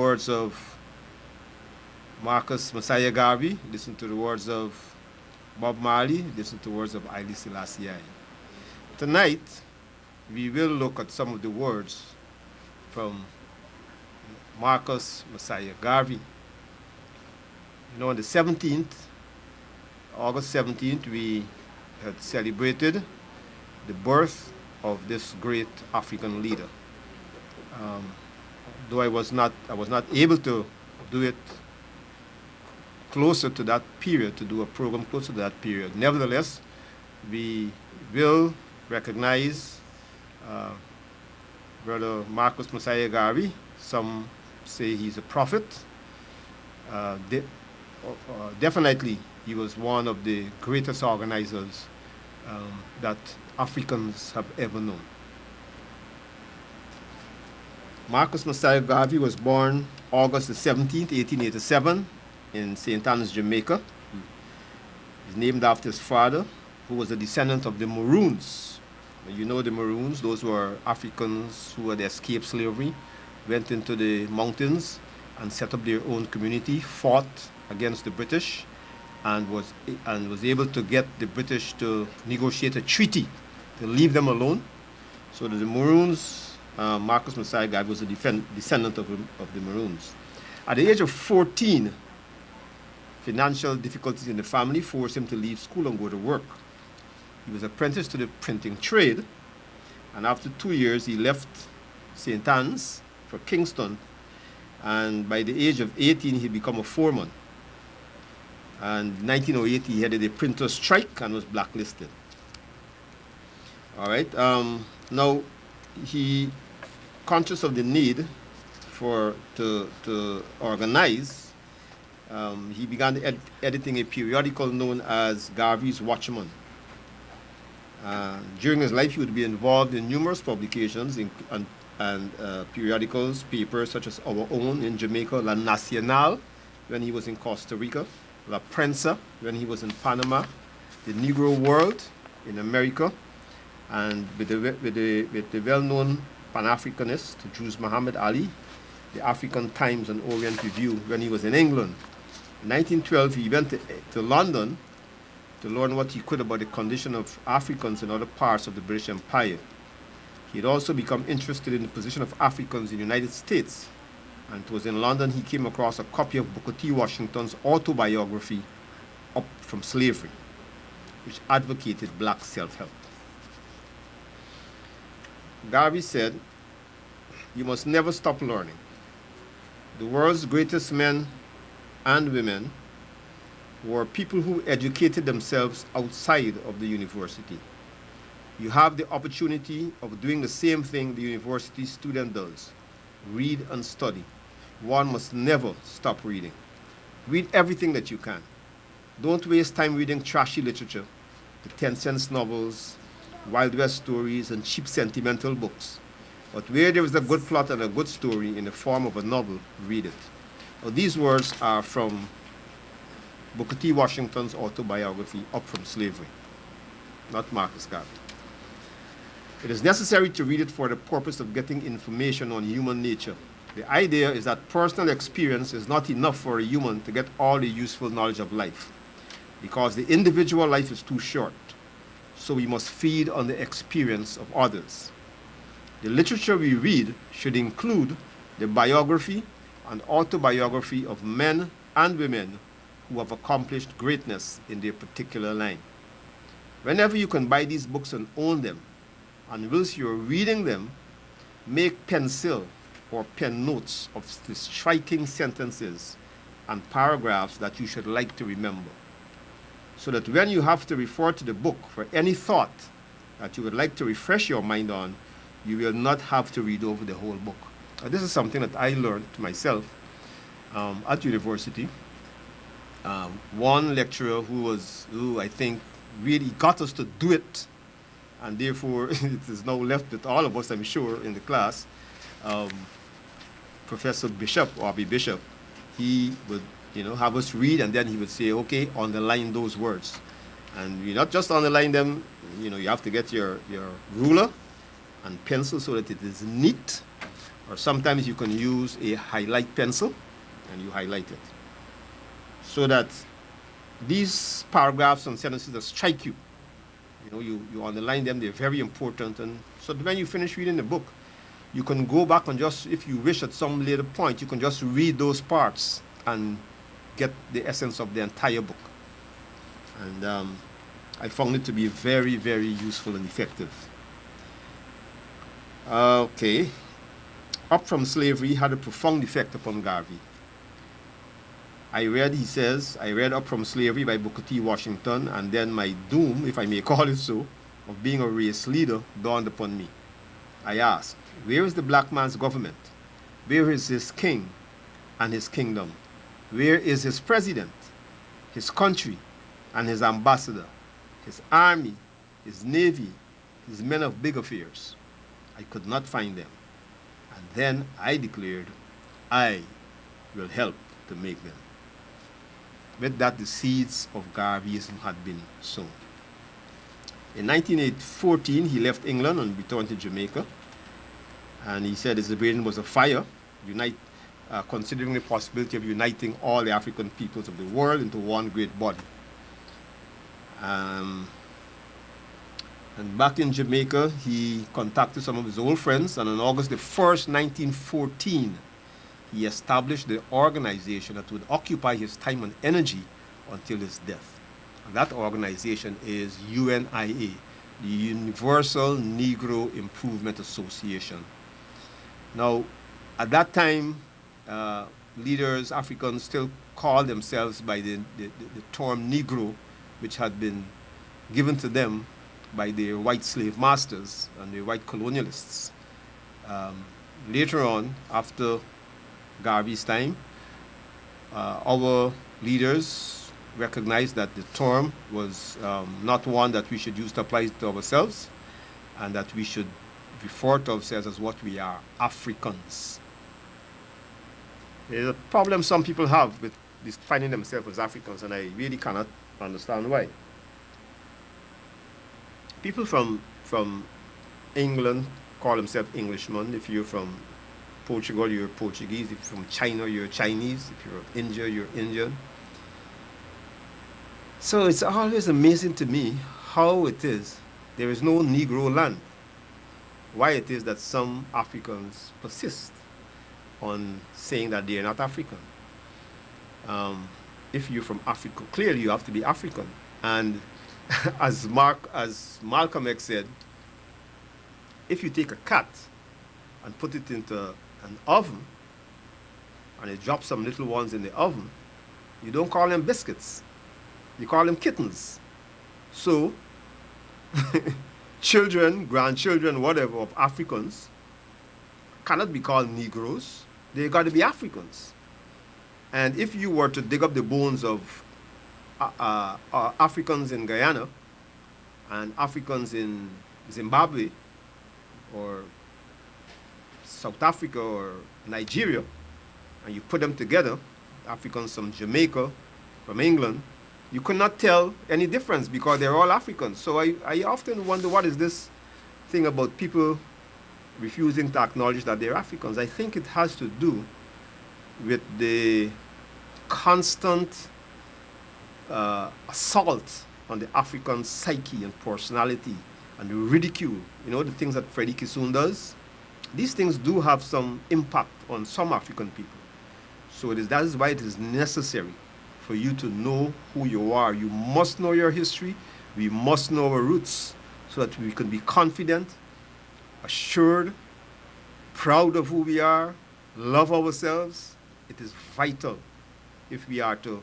Words of Marcus Messiah Garvey, listen to the words of Bob Marley, listen to the words of Haile Selassie. Tonight, we will look at some of the words from Marcus Messiah Garvey. You know, on the 17th, August 17th, we had celebrated the birth of this great African leader. Though I was not able to do it closer to that period, to do a program closer to that period. Nevertheless, we will recognize Brother Marcus Messiah Garvey. Some say he's a prophet. Definitely, he was one of the greatest organizers that Africans have ever known. Marcus Messiah Garvey was born August the 17th, 1887 in St. Anne's, Jamaica. He's named after his father, who was a descendant of the Maroons. You know the Maroons, those were Africans who had escaped slavery, went into the mountains and set up their own community, fought against the British, and was able to get the British to negotiate a treaty to leave them alone. So the Maroons, Marcus Messiah Garvey was a descendant of the Maroons. At the age of 14, financial difficulties in the family forced him to leave school and go to work. He was apprenticed to the printing trade, and after 2 years, he left St. Anne's for Kingston, and by the age of 18, he became a foreman. And in 1908, he headed a printer's strike and was blacklisted. All right. Now, he, conscious of the need to organize, he began editing a periodical known as Garvey's Watchman. During his life, he would be involved in numerous publications and periodicals, papers such as our own in Jamaica, La Nacional, when he was in Costa Rica, La Prensa, when he was in Panama, the Negro World in America, and with the well-known Pan-Africanist, Juz Muhammad Ali, the African Times and Orient Review, when he was in England. In 1912, he went to London to learn what he could about the condition of Africans in other parts of the British Empire. He had also become interested in the position of Africans in the United States, and it was in London he came across a copy of Booker T. Washington's autobiography, Up from Slavery, which advocated black self-help. Garvey said, "You must never stop learning. The world's greatest men and women were people who educated themselves outside of the university. You have the opportunity of doing the same thing the university student does, read and study. One must never stop reading. Read everything that you can. Don't waste time reading trashy literature, the 10-cent novels, Wild West stories, and cheap sentimental books. But where there is a good plot and a good story in the form of a novel, read it." Now, these words are from Booker T. Washington's autobiography, Up from Slavery, not Marcus Garvey. It is necessary to read it for the purpose of getting information on human nature. The idea is that personal experience is not enough for a human to get all the useful knowledge of life, because the individual life is too short. So we must feed on the experience of others. The literature we read should include the biography and autobiography of men and women who have accomplished greatness in their particular line. Whenever you can buy these books and own them, and whilst you're reading them, make pencil or pen notes of the striking sentences and paragraphs that you should like to remember, so that when you have to refer to the book for any thought that you would like to refresh your mind on, you will not have to read over the whole book. This is something that I learned myself at university. One lecturer who I think really got us to do it, and therefore it is now left with all of us, I'm sure, in the class, Professor Bishop, R.B. Bishop. He would have us read, and then he would say, okay, underline those words. And you not just underline them, you have to get your ruler and pencil so that it is neat. or sometimes you can use a highlight pencil and you highlight it, so that these paragraphs and sentences that strike you, you underline them, they're very important. And so when you finish reading the book, you can go back and just, if you wish at some later point, you can just read those parts and get the essence of the entire book. And I found it to be very, very useful and effective. Okay. Up from Slavery had a profound effect upon Garvey. He says, I read Up from Slavery by Booker T. Washington, and then my doom, if I may call it so, of being a race leader dawned upon me. I asked, where is the black man's government? Where is his king and his kingdom? Where is his president, his country, and his ambassador, his army, his navy, his men of big affairs? I could not find them. And then I declared, I will help to make them. With that, the seeds of Garveyism had been sown. In 1914, he left England and returned to Jamaica. And he said his rebellion was a fire, considering the possibility of uniting all the African peoples of the world into one great body. And back in Jamaica, he contacted some of his old friends, and on August the 1st, 1914, he established the organization that would occupy his time and energy until his death. And that organization is UNIA, the Universal Negro Improvement Association. Now, at that time, leaders, Africans, still called themselves by the term Negro, which had been given to them by their white slave masters and the white colonialists. Later on, after Garvey's time, our leaders recognized that the term was not one that we should use to apply to ourselves, and that we should refer to ourselves as what we are, Africans. There's a problem some people have with defining themselves as Africans, and I really cannot understand why. People from England call themselves Englishmen. If you're from Portugal, you're Portuguese. If you're from China, you're Chinese. If you're of India, you're Indian. So it's always amazing to me how it is there is no Negro land. Why it is that some Africans persist on saying that they are not African. If you're from Africa, clearly you have to be African. And as Malcolm X said, if you take a cat and put it into an oven and it drops some little ones in the oven, you don't call them biscuits, you call them kittens. So children, grandchildren, whatever, of Africans cannot be called Negroes. They got to be Africans. And if you were to dig up the bones of Africans in Guyana and Africans in Zimbabwe or South Africa or Nigeria, and you put them together, Africans from Jamaica, from England, you could not tell any difference because they're all Africans. So I often wonder, what is this thing about people refusing to acknowledge that they're Africans? I think it has to do with the constant assault on the African psyche and personality and the ridicule, the things that Freddie Kissoon does. These things do have some impact on some African people. So that is why it is necessary for you to know who you are. You must know your history. We must know our roots so that we can be confident, assured, proud of who we are, love ourselves. It is vital if we are to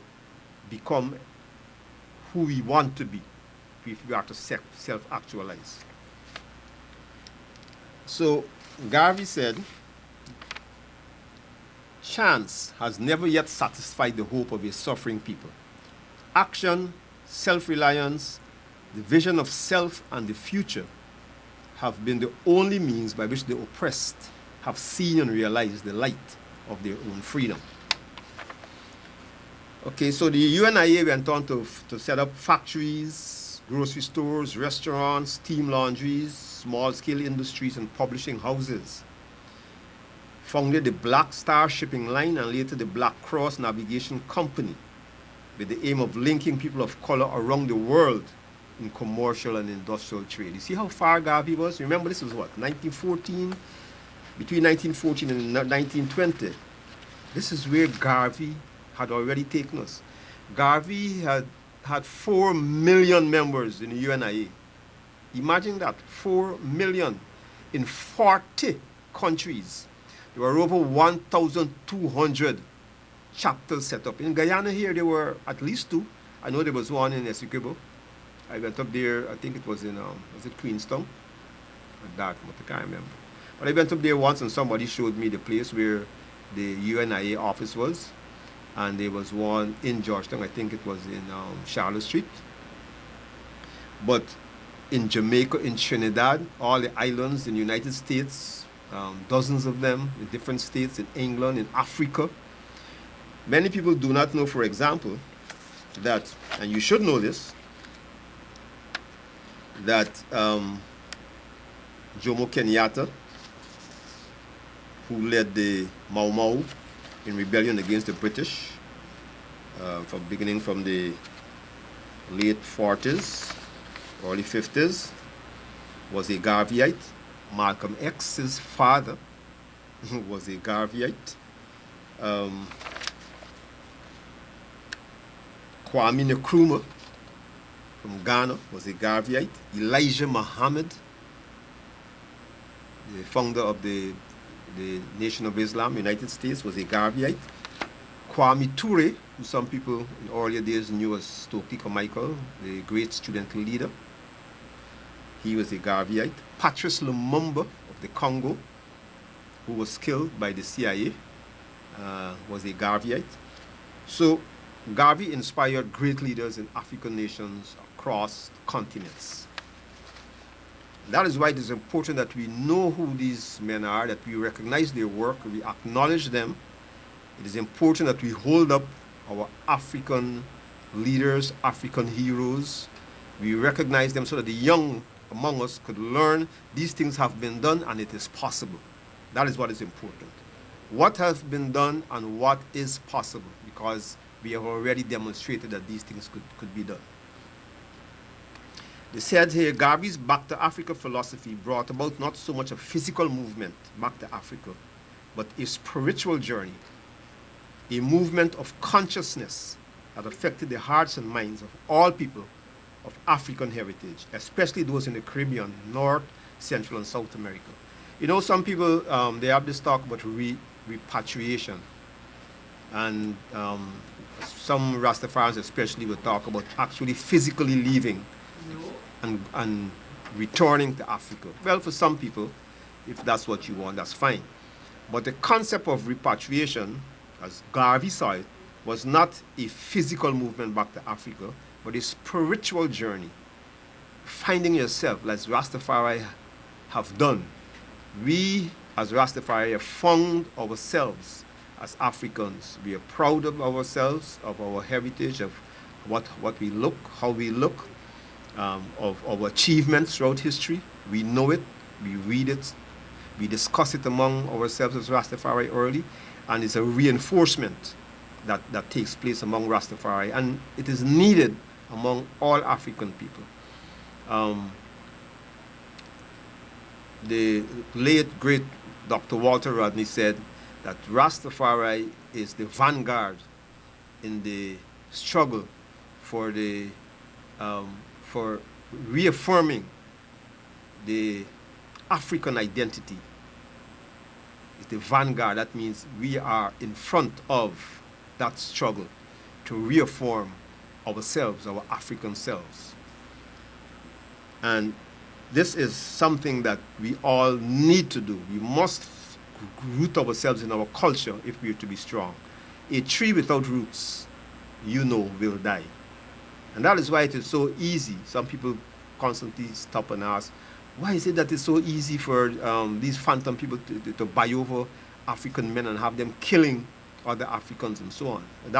become who we want to be, if we are to self-actualize. So Garvey said, chance has never yet satisfied the hope of a suffering people. Action, self-reliance, the vision of self and the future have been the only means by which the oppressed have seen and realized the light of their own freedom. Okay, so the UNIA went on to set up factories, grocery stores, restaurants, steam laundries, small-scale industries, and publishing houses. founded the Black Star Shipping Line and later the Black Cross Navigation Company with the aim of linking people of color around the world in commercial and industrial trade. You see how far Garvey was? Remember, this was what, 1914? Between 1914 and 1920. This is where Garvey had already taken us. Garvey had 4 million members in the UNIA. Imagine that, 4 million in 40 countries. There were over 1,200 chapters set up. In Guyana here, there were at least 2. I know there was one in Essequibo. I went up there, I think it was in, was it Queenstown? Or Dartmouth, I can't remember. But I went up there once and somebody showed me the place where the UNIA office was. And there was one in Georgetown, I think it was in Charlotte Street. But in Jamaica, in Trinidad, all the islands in the United States, dozens of them in different states, in England, in Africa. Many people do not know, for example, that, and you should know this, that Jomo Kenyatta, who led the Mau Mau in rebellion against the British, beginning from the late 40s, early 50s, was a Garveyite. Malcolm X's father was a Garveyite. Kwame Nkrumah from Ghana was a Garveyite. Elijah Muhammad, the founder of the Nation of Islam, United States, was a Garveyite. Kwame Ture, who some people in earlier days knew as Stokely Carmichael, the great student leader, he was a Garveyite. Patrice Lumumba of the Congo, who was killed by the CIA, was a Garveyite. So Garvey inspired great leaders in African nations across continents. That is why it is important that we know who these men are, that we recognize their work, we acknowledge them. It is important that we hold up our African leaders, African heroes. We recognize them so that the young among us could learn these things have been done and it is possible. That is what is important. What has been done and what is possible, because we have already demonstrated that these things could be done. They said here, Garvey's Back to Africa philosophy brought about not so much a physical movement back to Africa, but a spiritual journey, a movement of consciousness that affected the hearts and minds of all people of African heritage, especially those in the Caribbean, North, Central, and South America. You know, some people, they have this talk about repatriation. And some Rastafarians especially will talk about actually physically leaving and returning to Africa. Well, for some people, if that's what you want, that's fine. But the concept of repatriation, as Garvey saw it, was not a physical movement back to Africa, but a spiritual journey. Finding yourself, as Rastafari have done. We, as Rastafari, have found ourselves as Africans. We are proud of ourselves, of our heritage, of what we look, how we look, of our achievements throughout history. We know it, we read it, we discuss it among ourselves as Rastafari early, and it's a reinforcement that takes place among Rastafari, and it is needed among all African people. The late, great Dr. Walter Rodney said that Rastafari is the vanguard in the struggle for reaffirming the African identity. It's the vanguard. That means we are in front of that struggle to reaffirm ourselves, our African selves. And this is something that we all need to do. We must root ourselves in our culture if we are to be strong. A tree without roots, you know, will die. And that is why it is so easy. Some people constantly stop and ask, why is it that it's so easy for these phantom people to buy over African men and have them killing other Africans and so on? And